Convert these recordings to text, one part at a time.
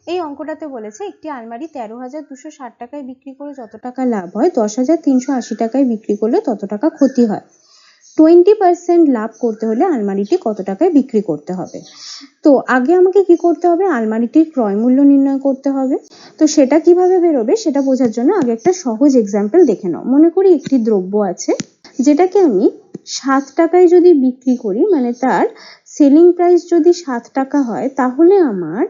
এই অঙ্কটাতে বলেছে একটি আলমারি 13,260 টাকায় বিক্রি করে যত টাকা লাভ হয় 10,380 টাকায় বিক্রি করলে তত টাকা ক্ষতি হয়। 20% লাভ করতে হলে আলমারিটি কত টাকায় বিক্রি করতে হবে? তো আগে আমাকে কি করতে হবে? আলমারিটির ক্রয় মূল্য নির্ণয় করতে হবে। তো সেটা কিভাবে বেরোবে সেটা বোঝার জন্য আগে একটা সহজ এক্সাম্পল দেখে নাও। মনে করি একটি দ্রব্য আছে যেটাকে আমি 7 টাকায় যদি বিক্রি করি, মানে তার সেলিং প্রাইস যদি 7 টাকা হয়, তাহলে আমার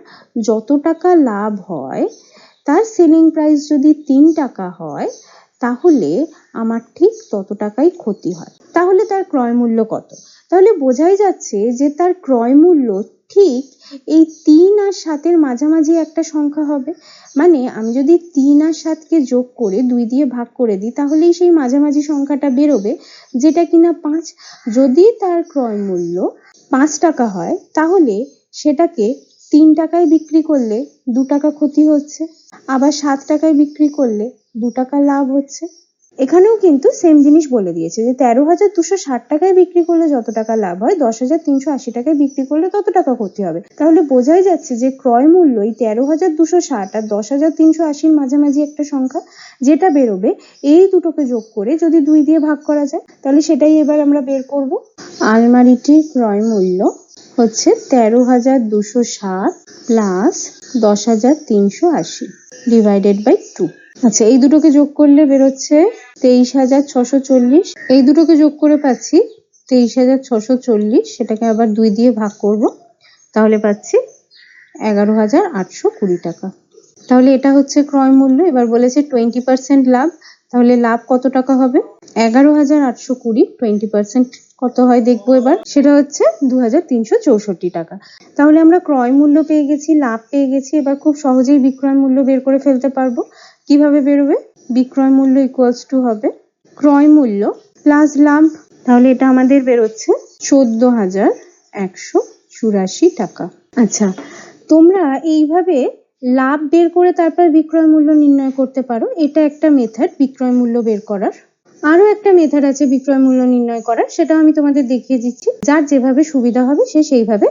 যত টাকা লাভ হয় তার সেলিং প্রাইস যদি 3 টাকা হয়, তাহলে আমার ঠিক তত টাকাই ক্ষতি হয়। তাহলে তার ক্রয় মূল্য কত? তাহলে বোঝাই যাচ্ছে যে তার ক্রয় মূল্য ঠিক এই 3 আর 7-এর মাঝামাঝি একটা সংখ্যা হবে। মানে আমি যদি 3 আর 7-কে যোগ করে 2 দিয়ে ভাগ করে দিই, তাহলেই সেই মাঝামাঝি সংখ্যাটা বেরোবে, যেটা কিনা 5। যদি তার ক্রয় মূল্য 5 টাকা হয়, তাহলে সেটাকে 3 টাকায় বিক্রি করলে 2 টাকা ক্ষতি হচ্ছে, আবার 7 টাকায় বিক্রি করলে 2 টাকা লাভ হচ্ছে। এখানেও কিন্তু সেম জিনিস বলে দিয়েছে যে 13,260 টাকায় বিক্রি করলে যত টাকা লাভ হয় 10,380 টাকায় বিক্রি করলে তত টাকা ক্ষতি হবে। তাহলে বোঝাই যাচ্ছে যে ক্রয় মূল্য এই 13,260 আর 10,380-র মাঝামাঝি একটা সংখ্যা, যেটা বেরোবে এই দুটোকে যোগ করে যদি 2 দিয়ে ভাগ করা যায়, তাহলে সেটাই এবার আমরা বের করব। আলমারিটির ক্রয় মূল্য হচ্ছে 13,260 প্লাস 10,380 ডিভাইডেড বাই 2। আচ্ছা, এই দুটোকে যোগ করলে বেরোচ্ছে 23,640। এই দুটোকে যোগ করে পাচ্ছি 23,640, সেটাকে আবার 2 দিয়ে ভাগ করব, তাহলে পাচ্ছি 11,820 টাকা। তাহলে এটা হচ্ছে ক্রয় মূল্য। এবার বলেছে 20% লাভ, তাহলে লাভ কত টাকা হবে? 11,820 20% কত হয় দেখবো এবার। সেটা হচ্ছে 2,364 টাকা। তাহলে আমরা ক্রয় মূল্য পেয়ে গেছি, লাভ পেয়ে গেছি। এবার খুব সহজেই বিক্রয় মূল্য বের করে ফেলতে পারবো। কিভাবে বেরোবে? বিক্রয় মূল্য ইকুয়ালস টু হবে ক্রয় মূল্য প্লাস লাভ। তাহলে এটা আমাদের বেরোচ্ছে 14,184 টাকা। আচ্ছা, তোমরা এইভাবে লাভ বের করে তারপর বিক্রয় মূল্য নির্ণয় করতে পারো। এটা একটা মেথড বিক্রয় মূল্য বের করার। আরো একটা মেথড আছে বিক্রয় মূল্য নির্ণয় করার, সেটা আমি তোমাদের দেখিয়ে দিচ্ছি। যার যেভাবে সুবিধা হবে সে সেইভাবে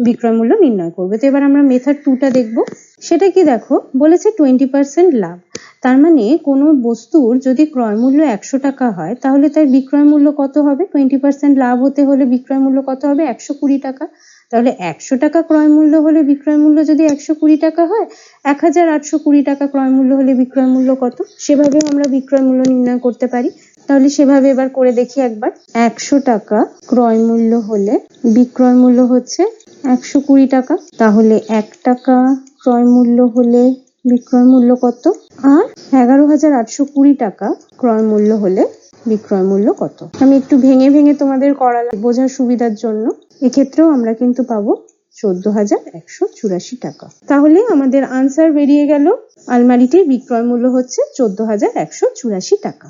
বিক্রয় মূল্য নির্ণয় করবে। তো এবার আমরা মেথড 2টা দেখবো। সেটা কি দেখো, বলেছে 20% লাভ। তার মানে কোনো বস্তুর যদি ক্রয় মূল্য 100 টাকা হয়, তাহলে তার বিক্রয় মূল্য কত হবে? 20% লাভ হতে হলে বিক্রয় মূল্য কত হবে? 120 টাকা। তাহলে 100 টাকা ক্রয় মূল্য হলে বিক্রয় মূল্য যদি 120 টাকা হয়, 1,820 টাকা ক্রয় মূল্য হলে বিক্রয় মূল্য কত? সেভাবেও আমরা বিক্রয় মূল্য নির্ণয় করতে পারি। তাহলে সেভাবে এবার করে দেখি একবার। 100 টাকা ক্রয় মূল্য হলে বিক্রয় মূল্য হচ্ছে 120 টাকা। তাহলে 1 টাকা ক্রয় মূল্য হলে বিক্রয় মূল্য কত? আর 11,820 টাকা ক্রয় মূল্য হলে বিক্রয় মূল্য কত? আমি একটু ভেঙে ভেঙে তোমাদের করালাম বোঝার সুবিধার জন্য। এক্ষেত্রেও আমরা কিন্তু পাবো 14,184 টাকা। তাহলে আমাদের আনসার বেরিয়ে গেল, আলমারিটির বিক্রয় মূল্য হচ্ছে 14,184 টাকা।